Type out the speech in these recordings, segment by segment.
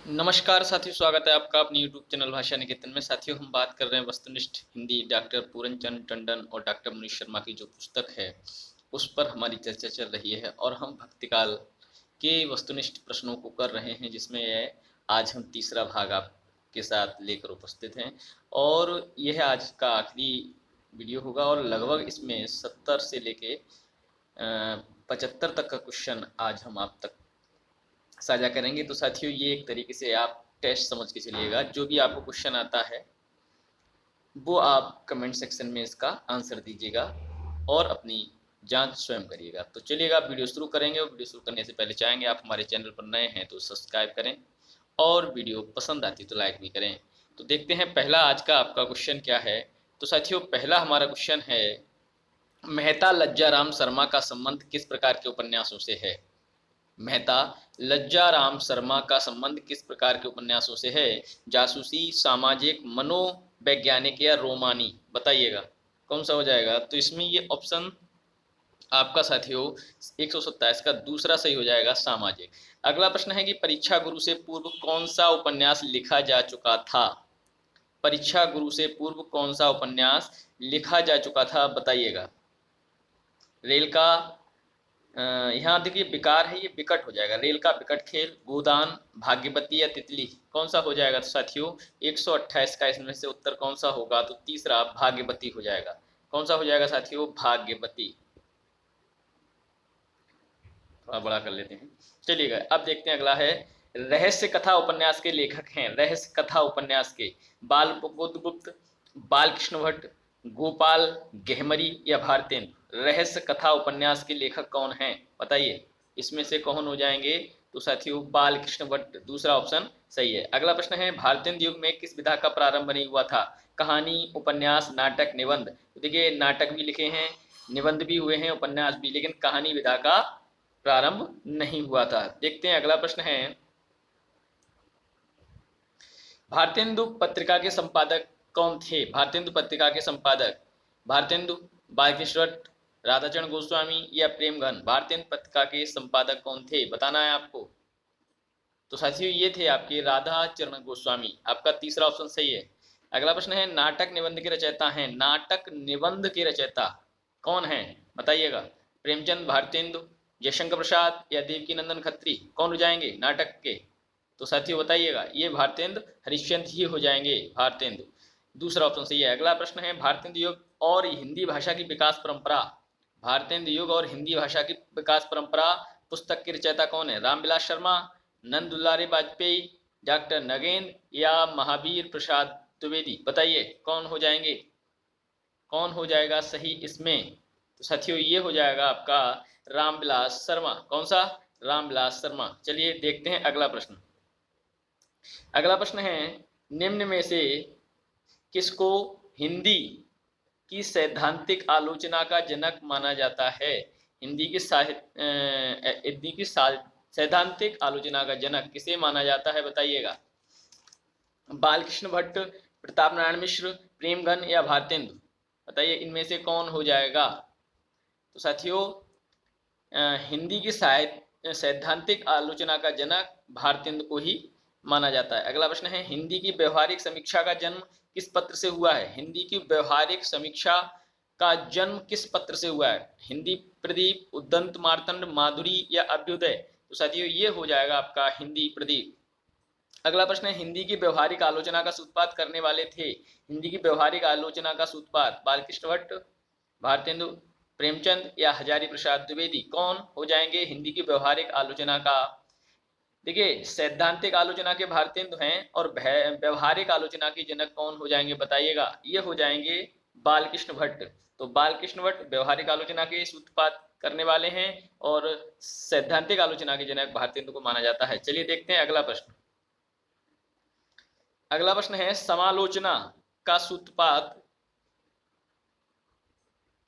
नमस्कार साथियों, स्वागत है आपका अपने यूट्यूब चैनल भाषा निकेतन में। साथियों, हम बात कर रहे हैं वस्तुनिष्ठ हिंदी डॉक्टर पूरनचंद टंडन और डॉक्टर मनीष शर्मा की जो पुस्तक है उस पर हमारी चर्चा चल रही है और हम भक्तिकाल के वस्तुनिष्ठ प्रश्नों को कर रहे हैं, जिसमें आज हम तीसरा भाग आपके साथ लेकर उपस्थित हैं और यह आज का आखिरी वीडियो होगा और लगभग इसमें 70 से लेके 75 तक का क्वेश्चन आज हम आप तक साझा करेंगे। तो साथियों, ये एक तरीके से आप टेस्ट समझ के चलिएगा। जो भी आपको क्वेश्चन आता है वो आप कमेंट सेक्शन में इसका आंसर दीजिएगा और अपनी जांच स्वयं करिएगा। तो चलिएगा, आप वीडियो शुरू करेंगे और वीडियो शुरू करने से पहले चाहेंगे आप हमारे चैनल पर नए हैं तो सब्सक्राइब करें और वीडियो पसंद आती तो लाइक भी करें। तो देखते हैं पहला आज का आपका क्वेश्चन क्या है। तो साथियों, पहला हमारा क्वेश्चन है, मेहता लज्जाराम शर्मा का संबंध किस प्रकार के उपन्यासों से है। मेहता लज्जाराम शर्मा का संबंध किस प्रकार के उपन्यासों से है। जासूसी, सामाजिक, मनोवैज्ञानिक या रोमानी, बताइएगा कौन सा हो जाएगा। तो इसमें ये ऑप्शन आपका साथियों 127 का दूसरा सही हो जाएगा, सामाजिक। अगला प्रश्न है कि परीक्षा गुरु से पूर्व कौन सा उपन्यास लिखा जा चुका था। परीक्षा गुरु से पूर्व कौन सा उपन्यास लिखा जा चुका था, बताइएगा। रेल का यहाँ देखिए विकार है, ये विकट हो जाएगा। रेल का विकट खेल, गोदान, भाग्यवती या तितली, कौन सा हो जाएगा। तो साथियों 128 का इसमें से उत्तर कौन सा होगा। तो तीसरा भाग्यवती हो जाएगा। कौन सा हो जाएगा साथियों, भाग्यवती। थोड़ा बड़ा कर लेते हैं। चलिएगा, अब देखते हैं अगला है, रहस्य कथा उपन्यास के लेखक हैं। रहस्य कथा उपन्यास के बाल बुद्धगुप्त, बालकृष्ण भट्ट, गोपाल गहमरी या भारतेंदु। रहस्य कथा उपन्यास के लेखक कौन हैं, बताइए। इसमें से कौन हो जाएंगे। तो साथियों बालकृष्ण भट्ट, दूसरा ऑप्शन सही है। अगला प्रश्न है, भारतेंदु युग में किस विधा का प्रारंभ नहीं हुआ था। कहानी, उपन्यास, नाटक, निबंध। तो देखिए, नाटक भी लिखे हैं, निबंध भी हुए हैं, उपन्यास भी, लेकिन कहानी विधा का प्रारंभ नहीं हुआ था। देखते हैं अगला प्रश्न है, भारतेंदु पत्रिका के संपादक कौन थे। भारतेंदु पत्रिका के संपादक भारतेंदु, बालकृष्ण भट्ट, राधाचरण गोस्वामी या प्रेमघन। भारतेंदु पत्रिका के संपादक कौन थे, बताना है आपको। तो साथियों ये थे आपके राधाचरण गोस्वामी। आपका तीसरा ऑप्शन सही है। अगला प्रश्न है, नाटक निबंध के रचयिता हैं। नाटक निबंध के रचयिता कौन हैं, बताइएगा। प्रेमचंद, भारतेंदु, जयशंकर प्रसाद या देवकीनंदन खत्री, कौन हो जाएंगे नाटक के। तो साथियों बताइएगा, ये भारतेंदु हरिश्चंद्र ही हो जाएंगे, भारतेंदु। दूसरा ऑप्शन सही है। अगला प्रश्न है, भारतेंदु युग और हिंदी भाषा की विकास परंपरा। भारतेंदु युग और हिंदी भाषा की विकास परंपरा पुस्तक के रचयिता कौन है। रामविलास शर्मा, नंद दुलारी वाजपेयी, डॉक्टर नगेंद्र या महावीर प्रसाद द्विवेदी, बताइए कौन हो जाएंगे, कौन हो जाएगा सही इसमें। तो साथियों ये हो जाएगा आपका रामविलास शर्मा। कौन सा, रामविलास शर्मा। चलिए देखते हैं अगला प्रश्न। अगला प्रश्न है, निम्न में से किसको हिंदी की सैद्धांतिक आलोचना का जनक माना जाता है। हिंदी की सैद्धांतिक आलोचना का जनक किसे माना जाता है, बताइएगा। बालकृष्ण भट्ट, प्रताप नारायण मिश्र, प्रेमघन या भारतेंदु, बताइए इनमें से कौन हो जाएगा। तो साथियों हिंदी की सैद्धांतिक आलोचना का जनक भारतेंदु को ही माना जाता है। अगला प्रश्न है, हिंदी की व्यवहारिक समीक्षा का जन्म किस पत्र से हुआ है। हिंदी की व्यवहारिक समीक्षा का जन्म किस पत्र से हुआ है। हिंदी प्रदीप, उद्दंत मार्तंड, माधुरी या अभ्युदय। तो साथियों ये हो जाएगा आपका हिंदी प्रदीप। अगला प्रश्न है, हिंदी की व्यवहारिक आलोचना का सूत्रपात करने वाले थे। हिंदी की व्यवहारिक आलोचना का सूत्रपात बालकृष्ण भट्ट, भारतेंदु, प्रेमचंद या हजारी प्रसाद द्विवेदी, कौन हो जाएंगे हिंदी की व्यवहारिक आलोचना का। देखिए सैद्धांतिक आलोचना के भारतेंदु हैं और व्यवहारिक आलोचना के जनक कौन हो जाएंगे, बताइएगा। ये हो जाएंगे बालकृष्ण भट्ट। तो बालकृष्ण भट्ट व्यवहारिक आलोचना के सूत्रपात करने वाले हैं और सैद्धांतिक आलोचना के जनक भारतेंदु को माना जाता है। चलिए देखते हैं अगला प्रश्न। अगला प्रश्न है, समालोचना का सूत्रपात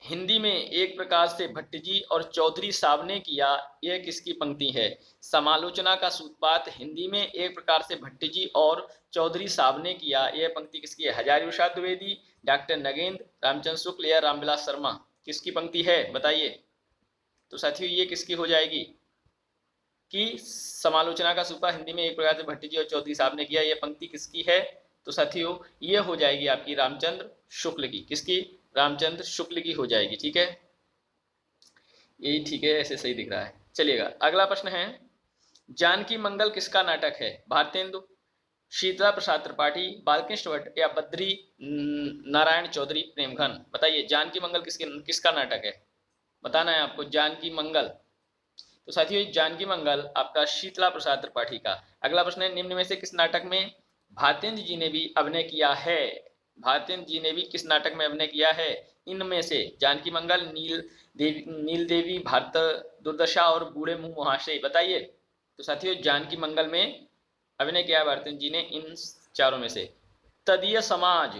हिंदी में एक प्रकार से भट्टजी और चौधरी साहब ने किया, यह किसकी पंक्ति है। समालोचना का सूत्रपात हिंदी में एक प्रकार से भट्टजी और चौधरी साहब ने किया, यह पंक्ति किसकी है। हजारी प्रसाद द्विवेदी, डॉक्टर नगेंद्र, रामचंद्र शुक्ल या रामविलास शर्मा, किसकी पंक्ति है, बताइए। तो साथियों ये किसकी हो जाएगी, कि समालोचना का सुपा हिंदी में एक प्रकार से भट्टी जी और चौधरी साहब ने किया। ये पंक्ति किसकी है? तो साथियों ये हो जाएगी आपकी रामचंद्र शुक्ल की। किसकी? रामचंद्र शुक्ल की हो जाएगी। ठीक है, यही ठीक है, ऐसे सही दिख रहा है। चलिएगा अगला प्रश्न है, जानकी मंगल किसका नाटक है? भारतेंदु, शीतला प्रसाद त्रिपाठी, बालकृष्ण भट्ट या बद्री नारायण चौधरी प्रेमघन? बताइए जानकी मंगल किसका नाटक है? बताना है आपको जानकी मंगल। तो साथियों जानकी मंगल आपका शीतला प्रसाद त्रिपाठी का। अगला प्रश्न है, निम्न में से किस नाटक में भारतेंद्र जी ने भी अभिनय किया है? भारतेंद्र जी ने भी किस नाटक में अभिनय किया है? इनमें से जानकी मंगल, नील देवी, भारत दुर्दशा और बूढ़े मुंह महाशय। बताइए। तो साथियों जानकी मंगल में अभिनय किया भारतेंद्र जी ने इन चारों में से। तदीय समाज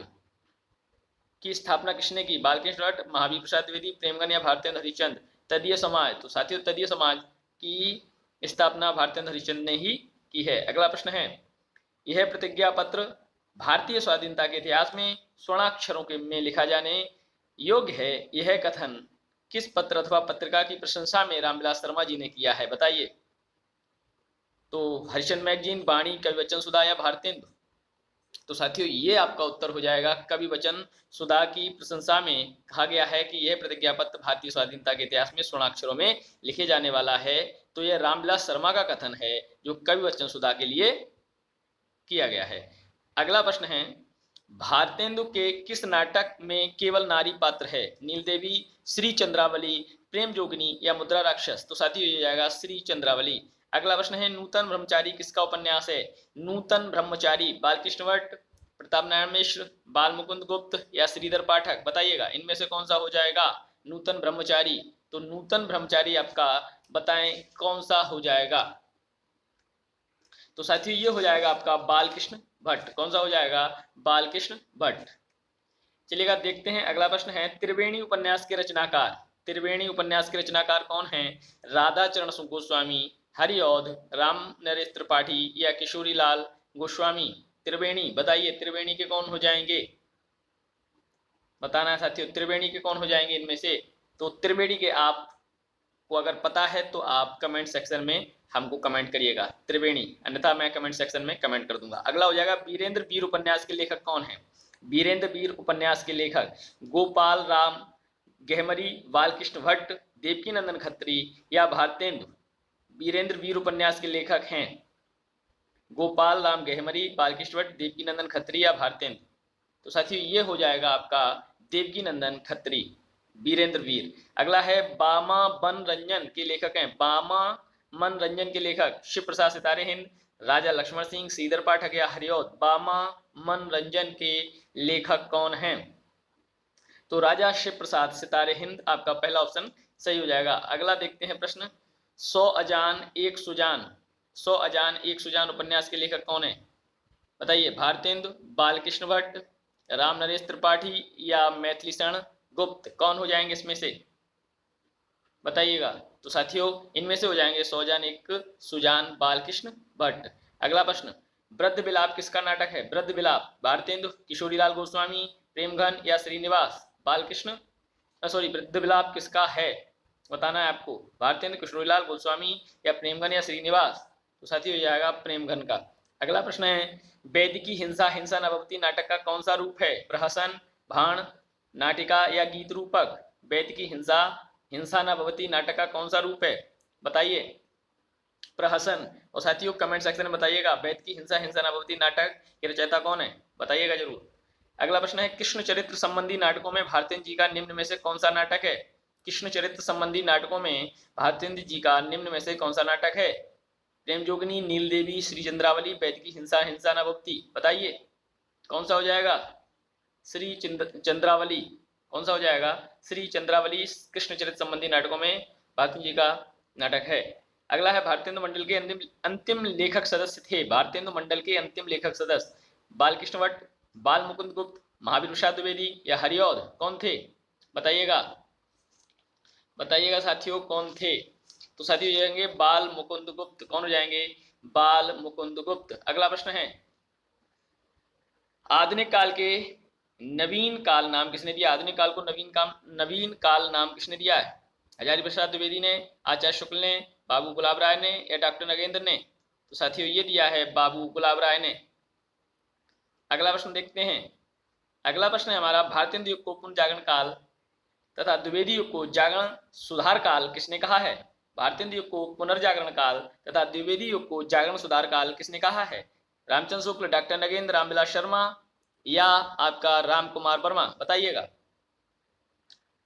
की स्थापना किसने की? बालकृष्ण भट्ट, महावीर प्रसाद द्विवेदी, प्रेमगन या भारतेंद्र हरिश्चंद्र? तदीय समाज, तो साथियों तदीय समाज की स्थापना भारतेंद्र हरिश्चंद्र ने ही की है। अगला प्रश्न है, यह प्रतिज्ञा पत्र भारतीय स्वाधीनता के इतिहास में स्वर्णाक्षरों के में लिखा जाने योग्य है। यह कथन किस पत्र अथवा पत्रिका की प्रशंसा में रामविलास शर्मा जी ने किया है? बताइए। तो हरिश्चंद्र मैगजीन, वाणी, कवि वचन सुधा या भारतेंदु? तो साथियों ये आपका उत्तर हो जाएगा कवि वचन सुधा की प्रशंसा में कहा गया है कि यह प्रतिज्ञा पत्र भारतीय स्वाधीनता के इतिहास में स्वर्णाक्षरों में लिखे जाने वाला है। तो यह रामविलास शर्मा का कथन है जो कवि वचन सुधा के लिए किया गया है। अगला प्रश्न है, भारतेंदु के किस नाटक में केवल नारी पात्र है? नील देवी, श्री चंद्रावली, प्रेम जोगिनी या मुद्रा राक्षस? तो साथियों ये जाएगा श्री चंद्रावली। अगला प्रश्न है, नूतन ब्रह्मचारी किसका उपन्यास है? नूतन ब्रह्मचारी बालकृष्ण भट्ट, प्रताप नारायण मिश्र, बाल मुकुंद गुप्त या श्रीधर पाठक? बताइएगा इनमें से कौन सा हो जाएगा नूतन ब्रह्मचारी? तो नूतन ब्रह्मचारी आपका बताएं कौन सा हो जाएगा? तो साथियों ये हो जाएगा आपका बालकृष्ण भट्ट। कौन सा हो जाएगा? बालकृष्ण भट्ट। चलिएगा देखते हैं अगला प्रश्न है, त्रिवेणी उपन्यास के रचनाकार। त्रिवेणी उपन्यास के रचनाकार कौन है? राधा चरण गोस्वामी, हरिऔध, राम नरेश त्रिपाठी या किशोरी लाल गोस्वामी? त्रिवेणी, बताइए त्रिवेणी के कौन हो जाएंगे? बताना है साथियों त्रिवेणी के कौन हो जाएंगे इनमें से? तो त्रिवेणी के आपको अगर पता है तो आप कमेंट सेक्शन में हमको कमेंट करिएगा त्रिवेणी, अन्यथा मैं कमेंट सेक्शन में कमेंट कर दूंगा। अगला हो जाएगा, वीरेंद्र वीर उपन्यास के लेखक कौन है? वीरेंद्र वीर उपन्यास के लेखक गोपाल राम गहमरी, बालकृष्ण भट्ट, देवकी नंदन खत्री या भारतेंदु? वीरेंद्र वीर उपन्यास के लेखक हैं गोपाल राम गहमरी, बालकृष्ण भट्ट, देवकी नंदन खत्री या भारतेंदु? तो साथियों ये हो जाएगा आपका देवकी नंदन खत्री, वीरेंद्र वीर। अगला है, बामा मन रंजन के लेखक हैं। बामा मन रंजन के लेखक शिव प्रसाद सितारे हिंद, राजा लक्ष्मण सिंह, श्रीधर पाठक या हरिऔध? बामा मन रंजन के लेखक कौन हैं? तो राजा शिव प्रसाद सितारे हिंद आपका पहला ऑप्शन सही हो जाएगा। अगला देखते हैं प्रश्न, 100 अजान एक सुजान, 100 अजान एक सुजान उपन्यास के लेखक कौन है? बताइए। भारतेंदु, बालकृष्ण भट्ट, राम नरेश त्रिपाठी या मैथिली शरण गुप्त? कौन हो जाएंगे इसमें से? बताइएगा। तो साथियों इनमें से हो जाएंगे 100 अजान एक सुजान बालकृष्ण भट्ट। अगला प्रश्न, वृद्ध विलाप किसका नाटक है? वृद्ध विलाप भारतेंदु, किशोरीलाल गोस्वामी, प्रेमघन या श्रीनिवास? बालकृष्ण सॉरी वृद्ध विलाप किसका है बताना है आपको? भारतेंदु, किशोरीलाल गोस्वामी या प्रेमघन या श्रीनिवास? तो साथियों हो जाएगा प्रेमघन का। अगला प्रश्न है, वैदिकी हिंसा हिंसा नभवती नाटक का कौन सा रूप है? प्रहसन, भाण, नाटिका या गीत रूपक? वैदिकी हिंसा हिंसा नभवती नाटक का कौन सा रूप है? बताइए। प्रहसन। और साथियों कमेंट सेक्शन में बताइएगा वैदिकी हिंसा हिंसा नभवती नाटक के रचयिता कौन है? बताइएगा जरूर। अगला प्रश्न है, कृष्ण चरित्र संबंधी नाटकों में भारतेंदु जी का निम्न में से कौन सा नाटक है? कृष्ण चरित्र संबंधी नाटकों में भारतेंदु जी का निम्न में से कौन सा नाटक है? प्रेम जोगिनी, नील देवी, श्री चंद्रावली, वैदिकी हिंसा हिंसा नभवती? बताइए कौन सा हो जाएगा? श्री चंद्रावली। कौन सा हो जाएगा? श्री चंद्रावली कृष्ण चरित्र संबंधी नाटकों में भारतेंदु जी का नाटक है। अगला है, भारतेंदु मंडल के अंतिम लेखक सदस्य थे। भारतेंदु मंडल के अंतिम लेखक सदस्य बालकृष्ण भट्ट, बाल मुकुंद गुप्त, महावीर प्रसाद द्विवेदी या हरिऔध? कौन थे? बताइएगा। बताइएगा साथियों कौन थे? तो साथियों जाएंगे बाल मुकुंद गुप्त। कौन हो जाएंगे? बाल मुकुंद गुप्त। अगला प्रश्न है, आधुनिक काल के नवीन काल नाम किसने दिया? आधुनिक काल को नवीन काल नाम किसने दिया है? हजारी प्रसाद द्विवेदी ने, आचार्य शुक्ल ने, बाबू गुलाब राय ने या डॉक्टर नगेंद्र ने? तो साथियों ये दिया है बाबू गुलाब राय ने। अगला प्रश्न देखते हैं। अगला प्रश्न है हमारा, भारतीय युग को पुनर्जागरण काल तथा द्विवेदी युग को जागरण सुधार काल किसने कहा है? भारतीय युग को पुनर्जागरण काल तथा द्विवेदी युग को जागरण सुधार काल किसने कहा है? रामचंद्र शुक्ल, डॉक्टर नगेंद्र, रामविलास शर्मा या आपका राम कुमार वर्मा? बताइएगा।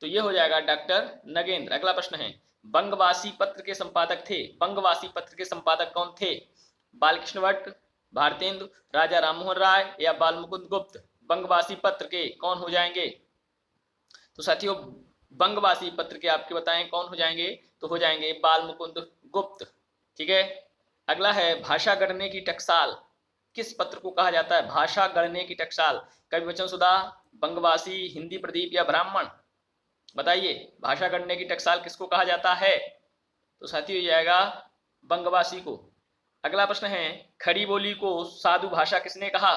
तो ये हो जाएगा डॉक्टर नगेंद्र। अगला प्रश्न है, बंगवासी पत्र के संपादक थे, बंगवासी पत्र के संपादक कौन थे? बालकृष्ण भट्ट, भारतेंदु, राजा राममोहन राय या बालमुकुंद गुप्त? बंगवासी पत्र के कौन हो जाएंगे? तो साथियों बंगवासी पत्र के आपके बताएं कौन हो जाएंगे? तो हो जाएंगे बालमुकुंद गुप्त। ठीक है। अगला है, भाषा गढ़ने की टकसाल किस पत्र को कहा जाता है? भाषा गढ़ने की टकसाल, कवि वचन सुधा, बंगवासी, हिंदी प्रदीप या ब्राह्मण? बताइए, भाषा गढ़ने की टकसाल किसको कहा जाता है? तो साथियों ये आएगा बंगवासी को। अगला प्रश्न है, खड़ी बोली को साधु भाषा किसने कहा?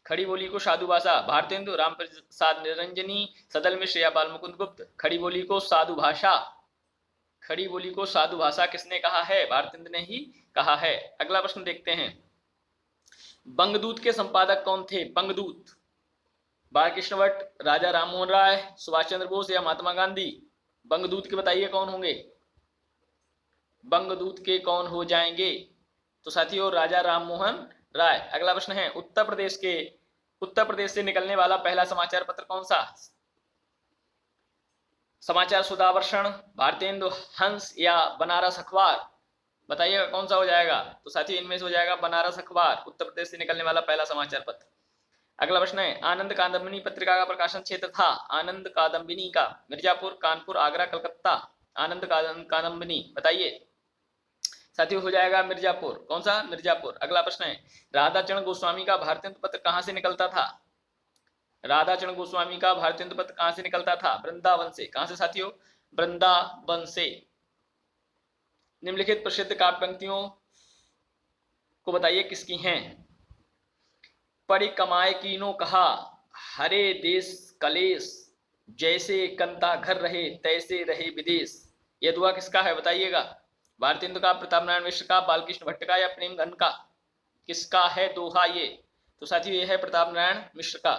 खड़ी बोली को साधु भाषा, भारतेंदु, राम प्रसाद निरंजनी, सदल मिश्र या बालमुकुंद गुप्त? खड़ी बोली को साधु भाषा, खड़ी बोली को साधु भाषा किसने कहा है? भारतेंदु ने ही कहा है। अगला प्रश्न देखते हैं, बंगदूत के संपादक कौन थे? बंगदूत, बालकृष्ण भट्ट, राजा राममोहन राय, सुभाष चंद्र बोस या महात्मा गांधी? बंगदूत के बताइए कौन होंगे? बंगदूत के कौन हो जाएंगे? तो साथियों राजा राममोहन राय। अगला प्रश्न है, उत्तर प्रदेश से निकलने वाला पहला समाचार पत्र कौन सा? समाचार सुधावर्षण, भारतेंदु, हंस या बनारस अखबार? बताइएगा कौन सा हो जाएगा? तो साथियों इनमें से हो जाएगा बनारस अखबार, उत्तर प्रदेश से निकलने वाला पहला समाचार पत्र। अगला प्रश्न है, आनंद कादम्बिनी पत्रिका का प्रकाशन क्षेत्र था? आनंद कादम्बिनी का मिर्जापुर, कानपुर, आगरा, कलकत्ता? आनंद कादम्बिनी बताइए। साथियों हो जाएगा मिर्जापुर। कौन सा? मिर्जापुर। अगला प्रश्न है, राधाचरण गोस्वामी का भारतीय पत्र कहां से निकलता था? राधाचरण गोस्वामी का भारतीय पत्र कहां से निकलता था? वृंदावन से। कहां से साथियों? वृंदावन से। निम्नलिखित प्रसिद्ध काव्य पंक्तियों को बताइए किसकी हैं? पढ़ी कमाए कीनो कहा, हरे देश कलेश, जैसे कंता घर रहे तैसे रहे विदेश? यह दुआ किसका है? बताइएगा। भारतेंदु का, प्रताप नारायण मिश्र का, बालकृष्ण भट्ट का या प्रेमघन का? किसका है दोहा ये? तो साथियों ये है प्रताप नारायण मिश्र का।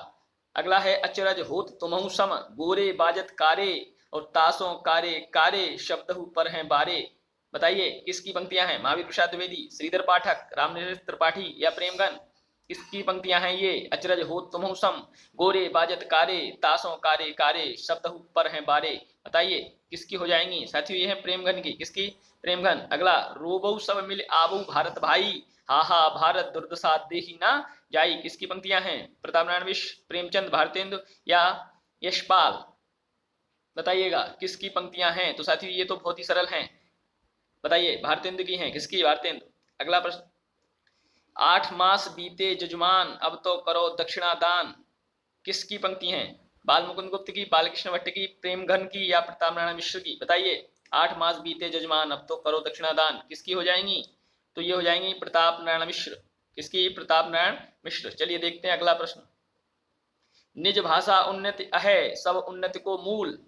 अगला है, अचरज होत तुमहु सम, गोरे बाजत कारे और तासों कारे कारे शब्द पर हैं बारे? बताइए किसकी पंक्तियां हैं? महावीर प्रसाद द्विवेदी, श्रीधर पाठक, रामनिवास त्रिपाठी या प्रेमघन? किसकी पंक्तियां हैं ये? अचरज होत तुमहु सम, गोरे बाजत कारे, तासों कारे कारे शब्द पर हैं बारे? बताइए किसकी हो जाएंगी? साथियों ये है प्रेमघन की। किसकी? प्रेमघन। अगला, रोबऊ सब मिल आबू भारत भाई, हा हा भारत दुर्दशा देही ना जाई? किसकी पंक्तियां हैं? प्रताप नारायण मिश्र, प्रेमचंद, भारतेंदु या यशपाल? बताइएगा किसकी पंक्तियां हैं? तो साथियों ये तो बहुत ही सरल हैं। बताइए भारतेंदु की हैं। किसकी? भारतेंदु। अगला प्रश्न, 8 मास बीते जजमान अब तो करो दक्षिणा दान? किसकी पंक्ति हैं? बालमुकुंद गुप्त की, बालकृष्ण भट्ट की, प्रेमघन की या प्रताप नारायण मिश्र की? बताइए। 8 मास बीते जजमान अब तो करो दक्षिणा दान किसकी हो जाएंगी? तो ये हो जाएंगी प्रताप नारायण मिश्र। किसकी? प्रताप नारायण मिश्र। चलिए देखते हैं अगला प्रश्न, निज भाषा उन्नति अहे सब उन्नति को मूल,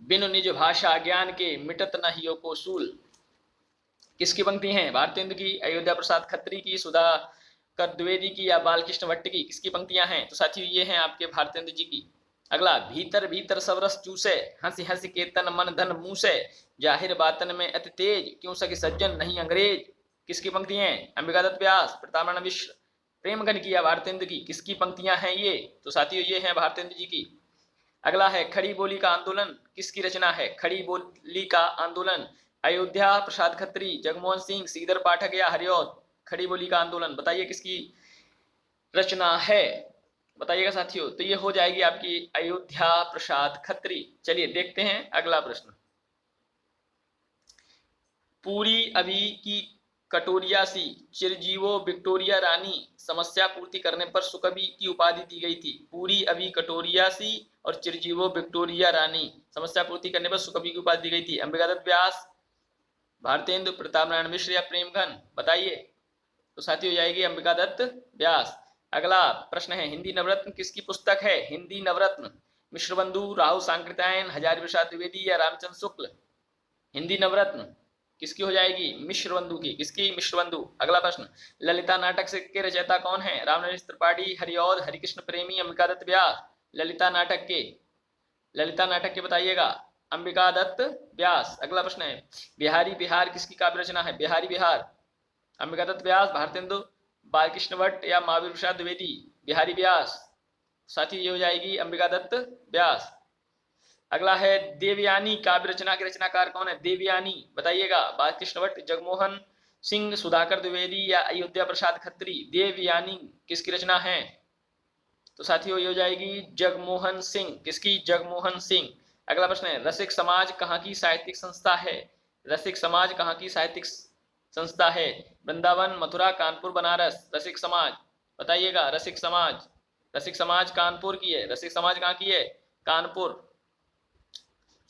बिनु निज भाषा ज्ञान के मिटत न हियो को सूल? किसकी पंक्ति हैं? भारतेंदु की, अयोध्या प्रसाद खत्री की, सुधाकर द्विवेदी की या बालकृष्ण भट्ट की? किसकी पंक्तियां हैं? तो साथियों ये हैं आपके भारतेंदु जी की। अगला, भीतर भीतर सब रस चूसे, हंसी हंसी के तन मन धन मुंह से, जाहिर बातन में अति तेज, क्यों सके सज्जन नहीं अंग्रेज? किसकी पंक्ति हैं? अंबिका दत्त व्यास, प्रताप नारायण मिश्र, प्रेमघन की या भारतेंदु की? किसकी पंक्तियां हैं ये? तो साथियों ये हैं भारतेंदु जी की। अगला है, खड़ी बोली का आंदोलन किसकी रचना है? खड़ी बोली का आंदोलन, अयोध्या प्रसाद खत्री, जगमोहन सिंह, श्रीधर पाठक या हरिऔध? खड़ी बोली का आंदोलन बताइए किसकी रचना है? बताइएगा साथियों। तो ये हो जाएगी आपकी अयोध्या प्रसाद खत्री। चलिए देखते हैं अगला प्रश्न, पूरी अभी की कटोरिया सी, चिरजीवो विक्टोरिया रानी, समस्या पूर्ति करने पर सुकवि की उपाधि दी गई थी। पूरी अभी कटोरिया सी और चिरजीवो विक्टोरिया रानी, समस्या पूर्ति करने पर सुकवि की उपाधि दी गई थी। अंबिका दत्त व्यास, भारतेंदु, प्रताप नारायण मिश्र या प्रेमघन? बताइए। तो साथियों जाएगी अंबिका दत्त व्यास। अगला प्रश्न है, हिंदी नवरत्न किसकी पुस्तक है? हिंदी नवरत्न, मिश्रबंधु, राहु सांकृत्यायन, हजारी प्रसाद द्विवेदी या रामचंद्र शुक्ल? हिंदी नवरत्न किसकी हो जाएगी? मिश्रबंधु की। किसकी? मिश्रबंधु। अगला प्रश्न, ललिता नाटक से के रचयिता कौन है? रामनरेश त्रिपाठी, हरिऔध, हरिकृष्ण प्रेमी, अंबिका दत्त व्यास। ललिता नाटक के बताइएगा। अंबिका दत्त व्यास। अगला प्रश्न है, बिहारी बिहार किसकी काव्य रचना है? बिहारी बिहार, अंबिका दत्त व्यास, भारतेंदु बालकृष्ण भट्ट या महावीर प्रसाद द्विवेदी? बिहारी व्यास। साथी ये हो जाएगी अंबिका दत्त व्यास। अगला है, देवयानी काव्य रचना के रचनाकार कौन है? देवयानी बताइएगा। बालकृष्ण भट्ट, जगमोहन सिंह, सुधाकर द्विवेदी या अयोध्या प्रसाद खत्री? देवयानी किसकी रचना है? तो साथियों ये हो जाएगी जगमोहन सिंह। किसकी? जगमोहन सिंह। अगला प्रश्न है, रसिक समाज कहाँ की साहित्यिक संस्था है? रसिक समाज कहाँ की साहित्यिक संस्था है? वृंदावन, मथुरा, कानपुर, बनारस? रसिक समाज बताइएगा। रसिक समाज कानपुर की है। रसिक समाज कहाँ की है? कानपुर।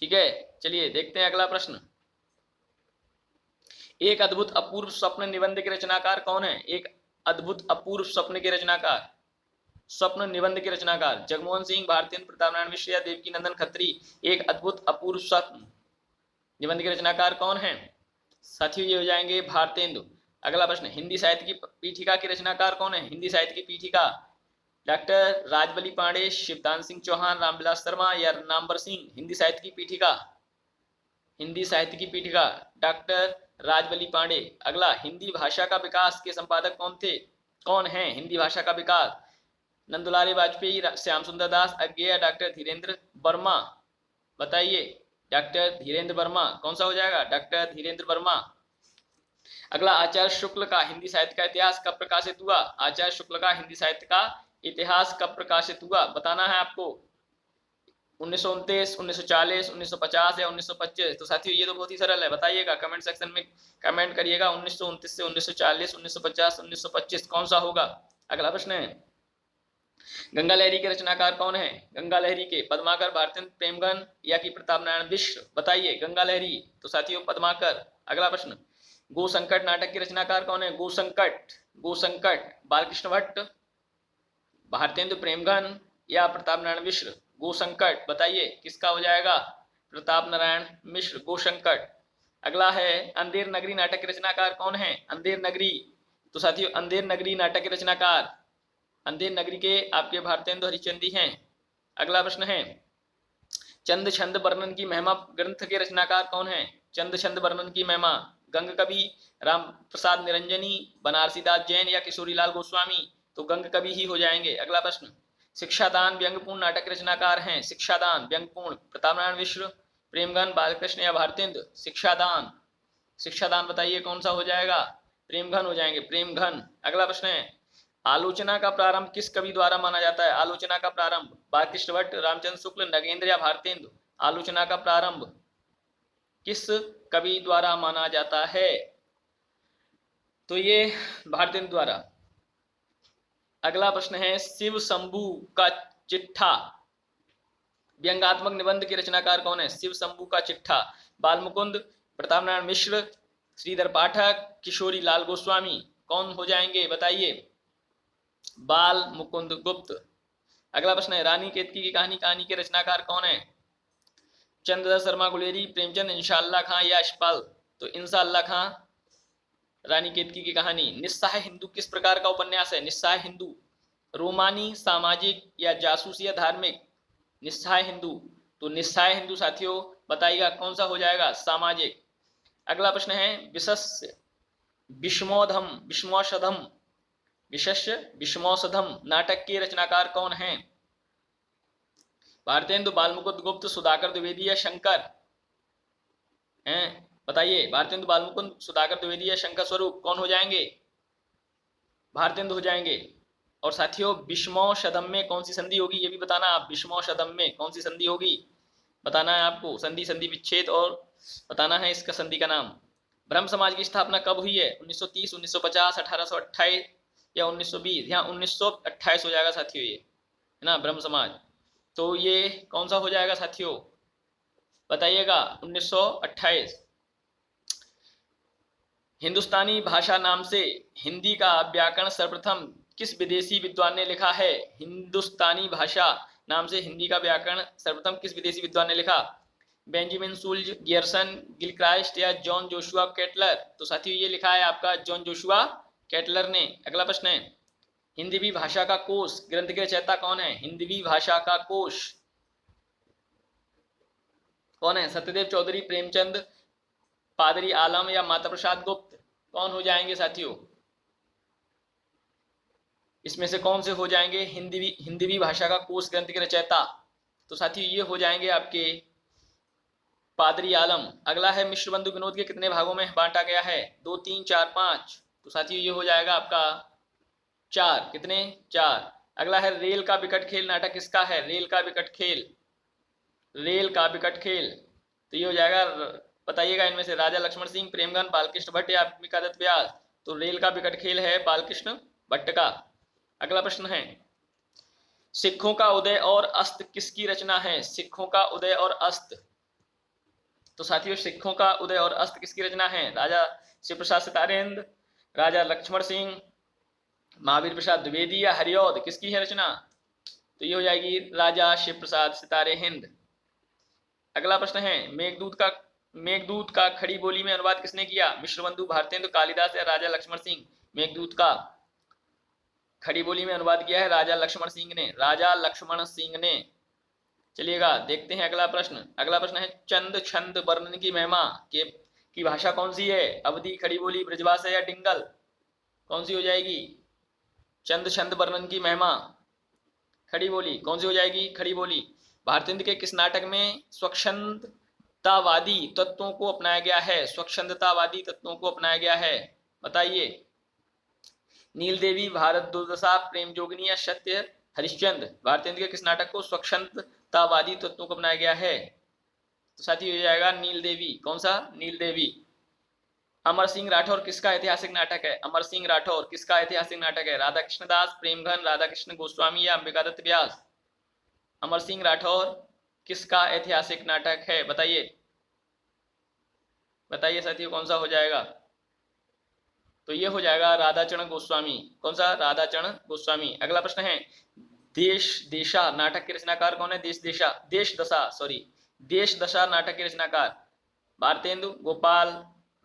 ठीक है, चलिए देखते हैं अगला प्रश्न। एक अद्भुत अपूर्व स्वप्न निबंध के रचनाकार कौन है? एक अद्भुत अपूर्व स्वप्न के रचनाकार, स्वप्न निबंध के रचनाकार? जगमोहन सिंह, भारतेंदु प्रताप नारायण मिश्र या देवकी नंदन खत्री? एक अद्भुत अपूर्व स्वप्न निबंध के रचनाकार कौन है? साथियों ये हो जाएंगे भारतेंदु। अगला प्रश्न, हिंदी साहित्य की पीठिका के रचनाकार कौन है? हिंदी साहित्य की पीठिका, डॉक्टर राजबली पांडे, शिवदान सिंह चौहान, रामविलास शर्मा या नामवर सिंह? हिंदी साहित्य की पीठिका, हिंदी साहित्य की पीठिका डॉक्टर राजबली पांडे। अगला, हिंदी भाषा का विकास के संपादक कौन है? हिंदी भाषा का विकास, नंदुलाल वाजपेयी, श्याम सुंदर दास, अज्ञेय, डॉक्टर धीरेन्द्र वर्मा? बताइए। डॉक्टर धीरेन्द्र वर्मा। कौन सा हो जाएगा? डॉक्टर धीरेन्द्र वर्मा। अगला, आचार्य शुक्ल का हिंदी साहित्य का इतिहास कब प्रकाशित हुआ? आचार्य शुक्ल का हिंदी साहित्य का इतिहास कब प्रकाशित हुआ? बताना है आपको। 1929, 1940, 1950 या 1925? तो साथियों ये तो बहुत ही सरल है, बताइएगा कमेंट सेक्शन में कमेंट करिएगा। 1929 से 1940, 1950, 1925 कौन सा होगा? अगला प्रश्न है, गंगा लहरी के रचनाकार कौन है? गंगा लहरी के, पद्माकर, भारतेंदु प्रेमगन या कि प्रताप नारायण मिश्र? बताइए। गंगा लहरी, तो साथियों पद्माकर। अगला प्रश्न, गो संकट नाटक के रचनाकार कौन है? गो संकट बालकृष्ण भट्ट, भारतेंदु प्रेमगन या प्रताप नारायण मिश्र? गो संकट बताइए किसका हो जाएगा? प्रताप नारायण मिश्र, गो संकट। अगला है, अंधेर नगरी नाटक के रचनाकार कौन है? अंधेर नगरी, तो साथियों अंधेर नगरी नाटक के रचनाकार, अंधेर नगरी के आपके भारतेंदु हरिश्चंद्र हैं। अगला प्रश्न है, चंद छंद वर्णन की महिमा ग्रंथ के रचनाकार कौन है? चंद छंद वर्णन की महिमा, गंग कवि, राम प्रसाद निरंजनी, बनारसी दास जैन या किशोरीलाल गोस्वामी? तो गंग कवि ही हो जाएंगे। अगला प्रश्न, शिक्षादान व्यंग्यपूर्ण नाटक के रचनाकार हैं? शिक्षादान व्यंग्यपूर्ण, प्रताप नारायण मिश्र, प्रेमगन, बालकृष्ण या भारतेंदु? शिक्षादान बताइए कौन सा हो जाएगा? प्रेमघन हो जाएंगे, प्रेमघन। अगला प्रश्न है, आलोचना का प्रारंभ किस कवि द्वारा माना जाता है? आलोचना का प्रारंभ, बालकृष्ण भट्ट, रामचंद्र शुक्ल, नगेंद्र या भारतेंदु? आलोचना का प्रारंभ किस कवि द्वारा माना जाता है? तो ये भारतेंदु द्वारा। अगला प्रश्न है, शिव शंभू का चिट्ठा व्यंग्यात्मक निबंध के रचनाकार कौन है? शिव शंभू का चिट्ठा, बालमुकुंद, प्रताप नारायण मिश्र, श्रीधर पाठक, किशोरी लाल गोस्वामी? कौन हो जाएंगे बताइए? बाल मुकुंद गुप्त। अगला प्रश्न है, रानी केतकी की कहानी के रचनाकार कौन है? चंद्रदत्त शर्मा गुलेरी, प्रेमचंद, इंशाअल्लाह खां या यशपाल? तो इंशाअल्लाह खां। रानी केतकी की कहानी। निस्सहाय हिंदू किस प्रकार का उपन्यास है? निस्सहाय हिंदू रोमानी, सामाजिक या जासूसी या धार्मिक? निस्सहाय हिंदू, तो निस्सहाय हिंदू साथियों बताइएगा कौन सा हो जाएगा? सामाजिक। अगला प्रश्न है, विशस्य नाटक के रचनाकार कौन है? भारतेंदु, बालमुकुंद गुप्त, सुधाकर द्विवेदी या शंकर? हैं बताइए, भारतेंदु, बालमुकुंद, सुधाकर द्विवेदी या शंकर स्वरूप? कौन हो जाएंगे? भारतेंदु हो जाएंगे। और साथियों, विषमौषधम में कौन सी संधि होगी ये भी बताना आप। विषमौषधम में कौन सी संधि होगी बताना है आपको। संधि विच्छेद और बताना है इसका संधि का नाम। ब्रह्म समाज की स्थापना कब हुई है? 1930, 1950, 1828 या 1920? यहाँ 1928 हो जाएगा साथियों, ये है ना ब्रह्म समाज। तो ये कौन सा हो जाएगा साथियों बताइएगा? 1928। हिंदुस्तानी भाषा नाम से हिंदी का व्याकरण सर्वप्रथम किस विदेशी विद्वान ने लिखा है? हिंदुस्तानी भाषा नाम से हिंदी का व्याकरण सर्वप्रथम किस विदेशी विद्वान ने लिखा? बेंजामिन शुल्ज, गियर्सन, गिलक्राइस्ट या जॉन जोशुआ केटलर? तो साथियों ये लिखा है आपका जॉन जोशुआ केटलर ने। अगला प्रश्न है, हिंदवी भाषा का कोश ग्रंथ के रचयिता कौन है? हिंदवी भाषा का कोश कौन है? सत्यदेव चौधरी, प्रेमचंद, पादरी आलम या माता प्रसाद गुप्त? कौन हो जाएंगे साथियों? इसमें से कौन से हो जाएंगे हिंदवी भाषा का कोश ग्रंथ के रचयिता? तो साथियों ये हो जाएंगे आपके पादरी आलम। अगला है, मिश्र बंधु विनोद के कितने भागों में बांटा गया है? 2, 3, 4, 5? तो साथियों ये हो जाएगा आपका 4। कितने? 4। अगला है, रेल का विकट खेल नाटक किसका है? रेल का विकट खेल, रेल का विकट खेल, तो ये हो जाएगा, बताइएगा इनमें से राजा लक्ष्मण सिंह, प्रेमगन, बालकृष्ण भट्ट या अंबिकादत्त व्यास? तो रेल का विकट खेल है बालकृष्ण भट्ट का। अगला प्रश्न है, सिखों का उदय और अस्त किसकी रचना है? सिखों का उदय और अस्त, तो साथियों सिखों का उदय और अस्त किसकी रचना है? राजा शिव प्रसाद सितारेंद्र, राजा लक्ष्मण सिंह, महावीर प्रसाद द्विवेदी या हरिऔध? किसकी है रचना? तो ये हो जाएगी राजा शिव प्रसाद सितारे हिंद। अगला प्रश्न है, मेघदूत का खड़ी बोली में अनुवाद किसने किया? विश्वबंधु, भारतेंदु, कालिदास या राजा लक्ष्मण सिंह? मेघदूत का खड़ी बोली में अनुवाद किया है राजा लक्ष्मण सिंह ने, राजा लक्ष्मण सिंह ने। चलिएगा देखते हैं अगला प्रश्न। अगला प्रश्न है, चंद छंद वर्णन की महिमा की भाषा कौन सी है? अवधी, खड़ी बोली, ब्रजभाषा या डिंगल? कौन सी हो जाएगी? चंद छंद वर्णन की महिमा खड़ी बोली, कौन सी हो जाएगी? खड़ी बोली। भारतेंदु के किस नाटक में स्वच्छंदतावादी तत्वों को अपनाया गया है? स्वच्छंदतावादी तत्वों को अपनाया गया है, बताइए। नील देवी, भारत दुर्दशा, प्रेम जोगिनी या सत्य हरिश्चंद्र? भारतेंदु के किस नाटक को स्वच्छंदतावादी तत्वों को अपनाया गया है? तो साथियों हो जाएगा नील देवी। कौन सा? नील देवी। अमर सिंह राठौर किसका ऐतिहासिक नाटक है? अमर सिंह राठौर किसका ऐतिहासिक नाटक है? राधा कृष्ण दास, प्रेमघन, राधा कृष्ण गोस्वामी या अंबिकादत्त व्यास? अमर सिंह राठौर किसका ऐतिहासिक नाटक है, बताइए, बताइए साथियों कौन सा हो जाएगा? तो ये हो जाएगा राधाचरण गोस्वामी। कौन सा? राधाचरण गोस्वामी। अगला प्रश्न है, देश देशा नाटक के रचनाकार कौन है? देश दशा नाटक के रचनाकार भारतेंदु, गोपाल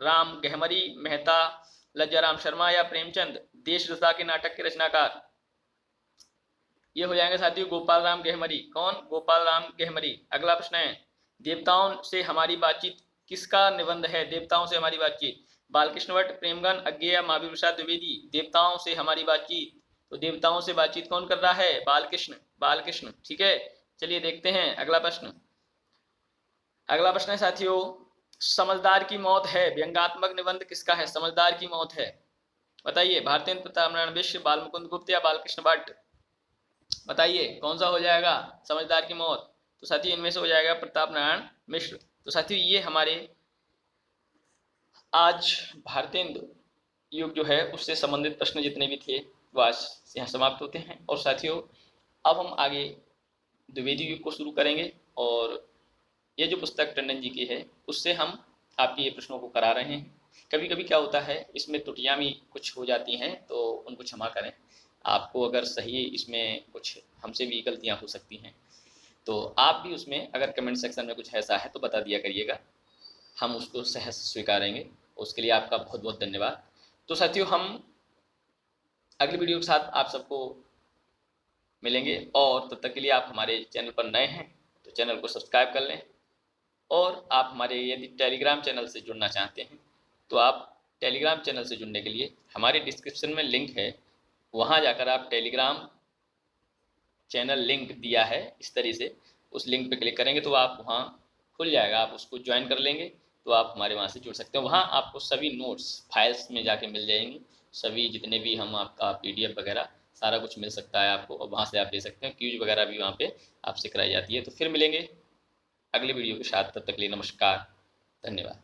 राम गहमरी, मेहता, लज्जाराम शर्मा या प्रेमचंद? देश दशा के नाटक के रचनाकार ये हो जाएंगे साथियों गोपाल राम गहमरी। कौन? गोपाल राम गहमरी। अगला प्रश्न है, देवताओं से हमारी बातचीत किसका निबंध है? देवताओं से हमारी बातचीत बालकृष्ण भट्ट, प्रेमगन, अज्ञेय, महावीर प्रसाद द्विवेदी? देवताओं से हमारी बातचीत, तो देवताओं से बातचीत कौन कर रहा है? बालकृष्ण, बालकृष्ण। ठीक है, चलिए देखते हैं अगला प्रश्न। अगला प्रश्न है साथियों, समझदार की मौत है व्यंग्यात्मक निबंध किसका है? समझदार की मौत है, बताइए। भारतेंद्र प्रताप नारायण मिश्र, बालमुकुंद गुप्त या बालकृष्ण भट्ट? बताइए कौन सा हो जाएगा समझदार की मौत? तो साथियों इनमें से हो जाएगा प्रताप नारायण मिश्र। तो साथियों ये हमारे आज भारतेंदु युग जो है उससे संबंधित प्रश्न जितने भी थे वो आज यहाँ समाप्त होते हैं। और साथियों अब हम आगे द्विवेदी युग को शुरू करेंगे और ये जो पुस्तक टंडन जी की है उससे हम आपके ये प्रश्नों को करा रहे हैं। कभी कभी क्या होता है इसमें त्रुटियां भी कुछ हो जाती हैं तो उनको क्षमा करें। आपको अगर सही इसमें कुछ हमसे भी गलतियां हो सकती हैं तो आप भी उसमें अगर कमेंट सेक्शन में कुछ ऐसा है तो बता दिया करिएगा, हम उसको सहज स्वीकारेंगे। उसके लिए आपका बहुत बहुत धन्यवाद। तो साथियों हम अगली वीडियो के साथ आप सबको मिलेंगे और तब तक के लिए आप हमारे चैनल पर नए हैं तो चैनल को सब्सक्राइब कर लें। और आप हमारे यदि टेलीग्राम चैनल से जुड़ना चाहते हैं तो आप टेलीग्राम चैनल से जुड़ने के लिए हमारे डिस्क्रिप्शन में लिंक है, वहाँ जाकर आप टेलीग्राम चैनल लिंक दिया है इस तरह से, उस लिंक पे क्लिक करेंगे तो आप वहाँ खुल जाएगा, आप उसको ज्वाइन कर लेंगे तो आप हमारे वहाँ से जुड़ सकते हैं। वहाँ आपको सभी नोट्स फाइल्स में जाके मिल जाएंगी, सभी जितने भी हम आपका PDF वगैरह सारा कुछ मिल सकता है आपको और वहाँ से आप ले सकते हैं। क्यूज वगैरह भी वहाँ पे आपसे कराई जाती है। तो फिर मिलेंगे अगले वीडियो के साथ, तब तक के लिए नमस्कार, धन्यवाद।